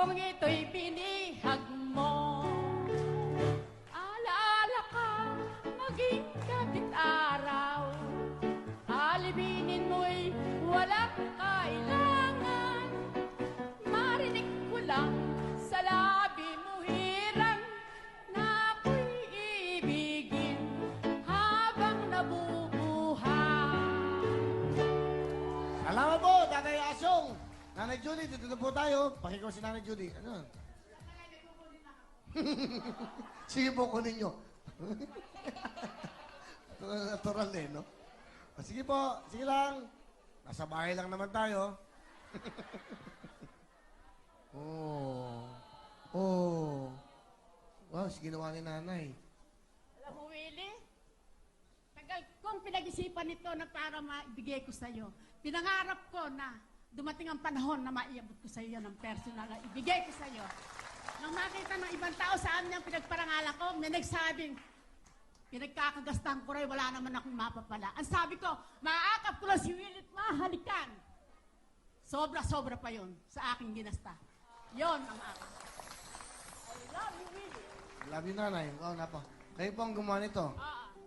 kung ito'y binihag mo. Alaala ka, maging kapit araw. Alibinin mo'y walang kailangan. Marinig ko lang sa labi mo hirang na ako'y ibigin habang nabubuhay. Salamat po, Tatay Asyong. Nanay Judy, dito na po tayo. Pakikaw si Nanay Judy. Ano? Sige po, kunin nyo. Natural eh, no? Sige po, sige lang. Nasa bahay lang naman tayo. Oh. Oh. Wow, ginawa ni Nanay. Alam mo, Willie, tagal kong pinag-isipan ito na para maibigay ko sa'yo. Pinangarap ko na dumating ang panahon na maiabot ko sa'yo ng personal na ibigay ko sa'yo. Nang makita ng ibang tao sa amin ang pinagparangalan ko, may nagsabing, pinagkakagastan ko rin, wala naman akong mapapala. Ang sabi ko, maaakap ko lang si Willie at mahalikan. Sobra-sobra pa yon sa aking ginasta. Yon ang akin. I love you, Willie. Love you, Nanay. Wow, na po. Kayo po ang gumawa nito.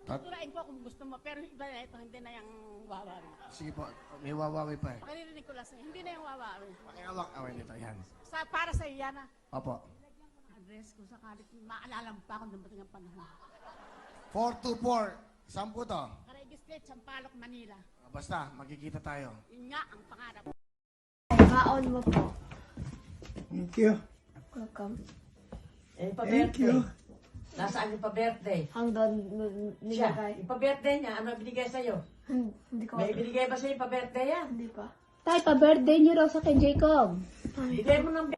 Tuturain ko kung gusto mo, pero iba na ito, hindi na yung wawawi. Sige po, may wawawi pa eh. Maririnig ko lang sa'yo, hindi na yung wawawi. Pakiawak away nito, yan. Para sa iyo yan, Opo. address ko sakali maalala mo pa kung dumating ang panahon. 424. Saan po to? Caraigos Street, Sampaloc, Manila. Basta, magkikita tayo. Yun nga ang pangarap. Baon mo po. Thank you. Welcome. Eh, Thank you. Nasaan yung pa-birthday? Hanggang Siya, nilagay. yung pa-birthday niya, ano binigay sa'yo? Hindi ko. May binigay ba sa'yo yung pa-birthday yan? Hindi pa. Tay, pa-birthday niyo raw sa kay Jacob. Bigay mo ng